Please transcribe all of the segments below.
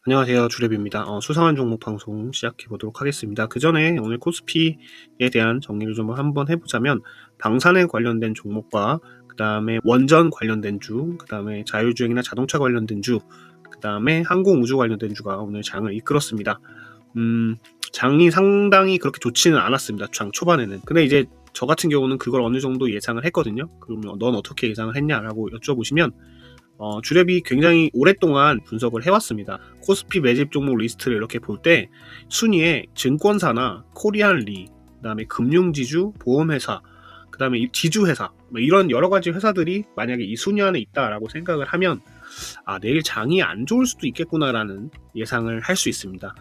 안녕하세요. 주랩입니다. 수상한 종목 방송 시작해 보도록 하겠습니다. 그 전에 오늘 코스피에 대한 정리를 좀 한번 해보자면, 방산에 관련된 종목과 그 다음에 원전 관련된 주, 그 다음에 자율주행이나 자동차 관련된 주, 그 다음에 항공우주 관련된 주가 오늘 장을 이끌었습니다. 장이 상당히 그렇게 좋지는 않았습니다. 장 초반에는. 근데 이제 저 같은 경우는 그걸 어느 정도 예상을 했거든요. 그러면 넌 어떻게 예상을 했냐라고 여쭤보시면, 주랩이 굉장히 오랫동안 분석을 해왔습니다. 코스피 매집 종목 리스트를 이렇게 볼 때 순위에 증권사나 코리안리, 그 다음에 금융지주, 보험회사, 그 다음에 지주회사, 뭐 이런 여러 가지 회사들이 만약에 이 순위 안에 있다라고 생각을 하면, 내일 장이 안 좋을 수도 있겠구나라는 예상을 할 수 있습니다.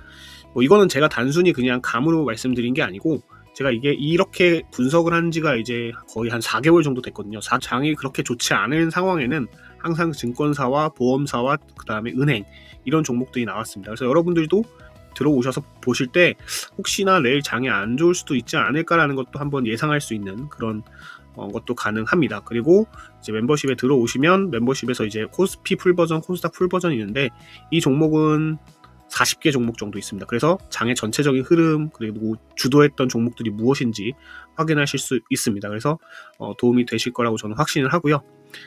이거는 제가 단순히 그냥 감으로 말씀드린 게 아니고, 제가 이게 이렇게 분석을 한 지가 이제 거의 한 4개월 정도 됐거든요. 장이 그렇게 좋지 않은 상황에는 항상 증권사와 보험사와 그 다음에 은행, 이런 종목들이 나왔습니다. 그래서 여러분들도 들어오셔서 보실 때 혹시나 내일 장이 안 좋을 수도 있지 않을까라는 것도 한번 예상할 수 있는 그런 것도 가능합니다. 그리고 이제 멤버십에 들어오시면 멤버십에서 이제 코스피 풀버전, 코스닥 풀버전이 있는데, 이 종목은 40개 종목 정도 있습니다. 그래서 장의 전체적인 흐름, 그리고 주도했던 종목들이 무엇인지 확인하실 수 있습니다. 그래서 도움이 되실 거라고 저는 확신을 하고요.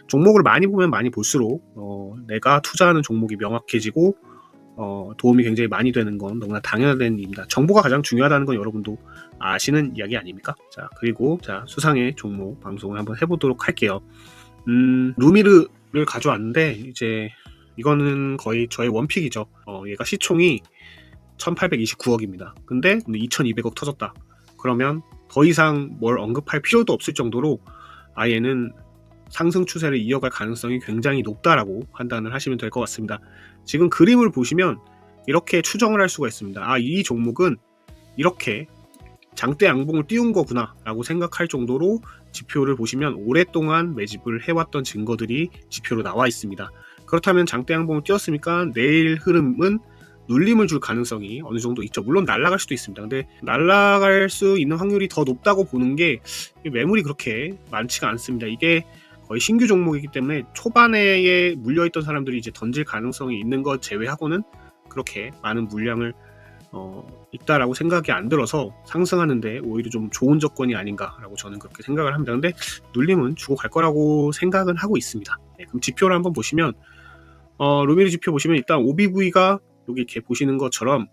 종목을 많이 보면 많이 볼수록 내가 투자하는 종목이 명확해지고 도움이 굉장히 많이 되는 건 너무나 당연한 일입니다. 정보가 가장 중요하다는 건 여러분도 아시는 이야기 아닙니까? 자, 그리고 수상의 종목 방송을 한번 해보도록 할게요. 루미르를 가져왔는데, 이제 이거는 거의 저의 원픽이죠. 얘가 시총이 1829억입니다. 근데 2200억 터졌다. 그러면 더 이상 뭘 언급할 필요도 없을 정도로 얘는 상승 추세를 이어갈 가능성이 굉장히 높다라고 판단을 하시면 될 것 같습니다. 지금 그림을 보시면 이렇게 추정을 할 수가 있습니다. 이 종목은 이렇게 장대 양봉을 띄운 거구나 라고 생각할 정도로 지표를 보시면 오랫동안 매집을 해왔던 증거들이 지표로 나와 있습니다. 그렇다면 장대 양봉을 띄웠으니까 내일 흐름은 눌림을 줄 가능성이 어느 정도 있죠. 물론 날아갈 수도 있습니다. 근데 날아갈 수 있는 확률이 더 높다고 보는 게, 매물이 그렇게 많지가 않습니다. 이게 거의 신규 종목이기 때문에 초반에 물려있던 사람들이 이제 던질 가능성이 있는 것 제외하고는 그렇게 많은 물량을 있다라고 생각이 안 들어서 상승하는데 오히려 좀 좋은 조건이 아닌가라고 저는 그렇게 생각을 합니다. 근데 눌림은 주고 갈 거라고 생각은 하고 있습니다. 그럼 지표를 한번 보시면, 루미르 지표 보시면 일단 OBV가 여기 이렇게 보시는 것처럼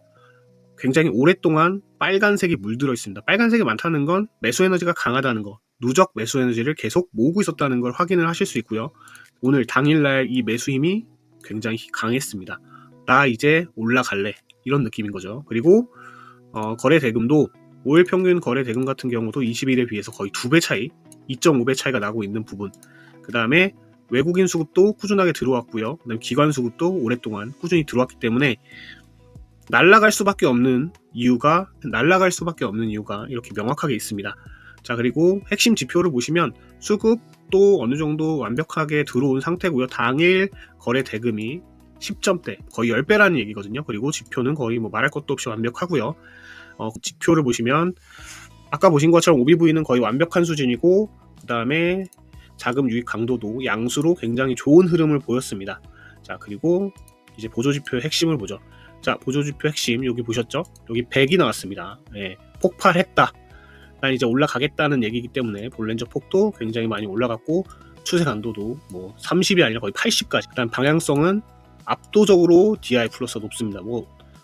굉장히 오랫동안 빨간색이 물들어 있습니다. 빨간색이 많다는 건 매수 에너지가 강하다는 거, 누적 매수 에너지를 계속 모으고 있었다는 걸 확인을 하실 수 있고요. 오늘 당일날 이 매수 힘이 굉장히 강했습니다. 나 이제 올라갈래, 이런 느낌인 거죠. 그리고 거래 대금도 5일 평균 거래 대금 같은 경우도 20일에 비해서 거의 2배 차이, 2.5배 차이가 나고 있는 부분. 그 다음에 외국인 수급도 꾸준하게 들어왔고요. 그다음에 기관 수급도 오랫동안 꾸준히 들어왔기 때문에 날아갈 수밖에 없는 이유가 이렇게 명확하게 있습니다. 자, 그리고 핵심 지표를 보시면 수급도 어느 정도 완벽하게 들어온 상태고요. 당일 거래 대금이 10점대, 거의 10배라는 얘기거든요. 그리고 지표는 거의 말할 것도 없이 완벽하고요. 지표를 보시면 아까 보신 것처럼 OBV는 거의 완벽한 수준이고, 그 다음에 자금 유입 강도도 양수로 굉장히 좋은 흐름을 보였습니다. 자, 그리고 이제 보조지표의 핵심을 보죠. 자, 보조지표 핵심 여기 보셨죠? 여기 100이 나왔습니다. 폭발했다. 난 이제 올라가겠다는 얘기이기 때문에 볼렌저 폭도 굉장히 많이 올라갔고, 추세 강도도 30이 아니라 거의 80까지. 그다음 방향성은 압도적으로 DI 플러스가 높습니다.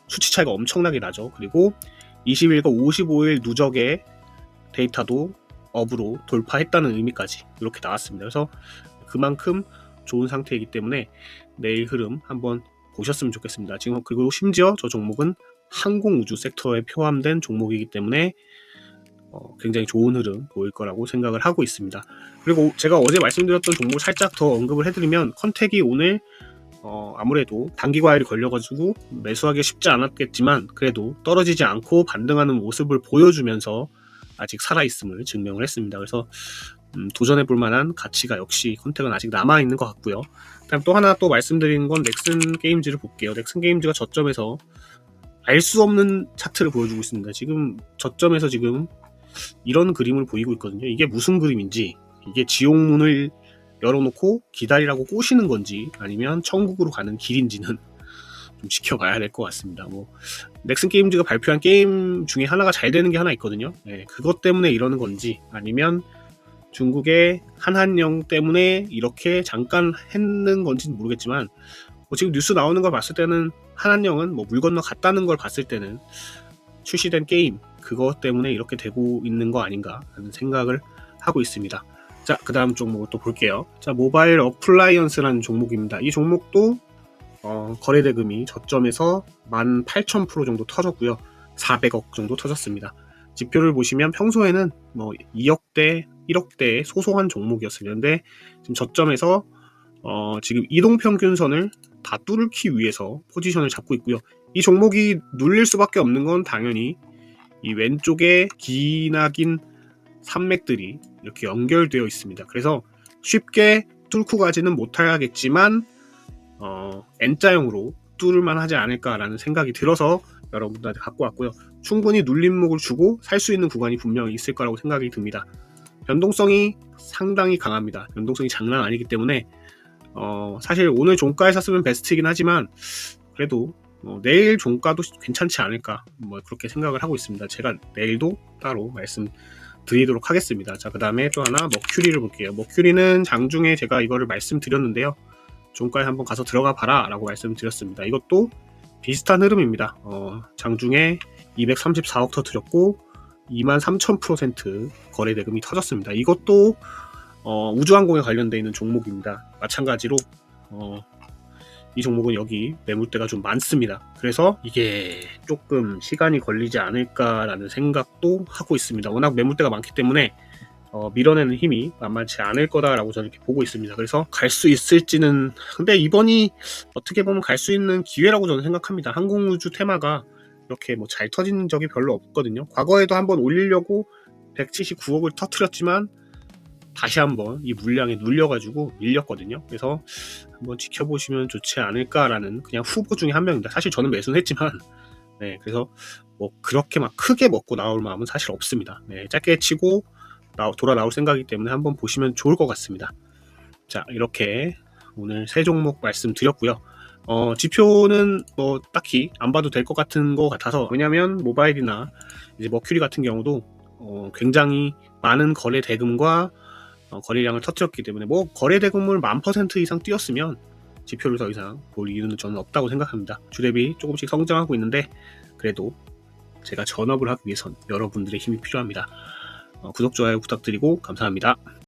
수치 차이가 엄청나게 나죠. 그리고 20일과 55일 누적의 데이터도 업으로 돌파했다는 의미까지 이렇게 나왔습니다. 그래서 그만큼 좋은 상태이기 때문에 내일 흐름 한번 보셨으면 좋겠습니다. 지금 그리고 심지어 저 종목은 항공우주 섹터에 포함된 종목이기 때문에 굉장히 좋은 흐름 보일 거라고 생각을 하고 있습니다. 그리고 제가 어제 말씀드렸던 종목을 살짝 더 언급을 해드리면, 컨택이 오늘 아무래도 단기 과열이 걸려가지고 매수하기 쉽지 않았겠지만 그래도 떨어지지 않고 반등하는 모습을 보여주면서 아직 살아있음을 증명을 했습니다. 그래서 도전해볼 만한 가치가 역시 컨택은 아직 남아있는 것 같고요. 그다음 또 하나 또 말씀드리는 건 넥슨 게임즈를 볼게요. 넥슨 게임즈가 저점에서 알 수 없는 차트를 보여주고 있습니다. 지금 저점에서 지금 이런 그림을 보이고 있거든요. 이게 무슨 그림인지, 이게 지옥문을 열어놓고 기다리라고 꼬시는 건지 아니면 천국으로 가는 길인지는 좀 지켜봐야 될 것 같습니다. 뭐 넥슨 게임즈가 발표한 게임 중에 하나가 잘 되는 게 하나 있거든요. 네, 그것 때문에 이러는 건지 아니면 중국의 한한령 때문에 이렇게 잠깐 했는 건지는 모르겠지만 뭐 지금 뉴스 나오는 걸 봤을 때는 한한령은 뭐 물 건너 갔다는 걸 봤을 때는 출시된 게임 그것 때문에 이렇게 되고 있는 거 아닌가 하는 생각을 하고 있습니다. 자, 그 다음 종목을 또 볼게요. 자, 모바일 어플라이언스라는 종목입니다. 이 종목도 거래 대금이 저점에서 18,000% 정도 터졌고요. 400억 정도 터졌습니다. 지표를 보시면 평소에는 뭐 2억대, 1억대의 소소한 종목이었었는데 지금 저점에서 지금 이동평균선을 다 뚫기 위해서 포지션을 잡고 있고요. 이 종목이 눌릴 수밖에 없는 건 당연히 이 왼쪽에 기나긴 산맥들이 이렇게 연결되어 있습니다. 그래서 쉽게 뚫고 가지는 못하겠지만 N자형으로 뚫을만 하지 않을까라는 생각이 들어서 여러분들한테 갖고 왔고요. 충분히 눌림목을 주고 살 수 있는 구간이 분명히 있을 거라고 생각이 듭니다. 변동성이 상당히 강합니다. 변동성이 장난 아니기 때문에 사실 오늘 종가에 샀으면 베스트이긴 하지만 그래도 내일 종가도 괜찮지 않을까 뭐 그렇게 생각을 하고 있습니다. 제가 내일도 따로 말씀드리도록 하겠습니다. 자, 그 다음에 또 하나 머큐리를 볼게요. 머큐리는 장중에 제가 이거를 말씀드렸는데요. 종가에 한번 가서 들어가 봐라 라고 말씀드렸습니다. 이것도 비슷한 흐름입니다. 장중에 234억 터뜨렸고 23,000% 거래 대금이 터졌습니다. 이것도 우주항공에 관련되어 있는 종목입니다. 마찬가지로 이 종목은 여기 매물대가 좀 많습니다. 그래서 이게 조금 시간이 걸리지 않을까라는 생각도 하고 있습니다. 워낙 매물대가 많기 때문에 밀어내는 힘이 만만치 않을 거다라고 저는 이렇게 보고 있습니다. 그래서 갈 수 있을지는 근데 이번이 어떻게 보면 갈 수 있는 기회라고 저는 생각합니다. 항공우주 테마가 이렇게 뭐 잘 터진 적이 별로 없거든요. 과거에도 한번 올리려고 179억을 터뜨렸지만 다시 한번 이 물량에 눌려가지고 밀렸거든요. 그래서 한번 지켜보시면 좋지 않을까라는 그냥 후보 중에 한 명입니다. 사실 저는 매수는 했지만 네, 그래서 뭐 그렇게 막 크게 먹고 나올 마음은 사실 없습니다. 네, 짧게 치고 돌아 나올 생각이기 때문에 한번 보시면 좋을 것 같습니다. 자, 이렇게 오늘 세 종목 말씀드렸고요. 지표는 뭐 딱히 안 봐도 될 것 같은 것 같아서 왜냐면 모바일이나 이제 머큐리 같은 경우도 굉장히 많은 거래 대금과 거래량을 터뜨렸기 때문에 뭐 거래 대금을 1000% 이상 뛰었으면 지표를 더 이상 볼 이유는 저는 없다고 생각합니다. 주대비 조금씩 성장하고 있는데 그래도 제가 전업을 하기 위해선 여러분들의 힘이 필요합니다. 구독, 좋아요 부탁드리고 감사합니다.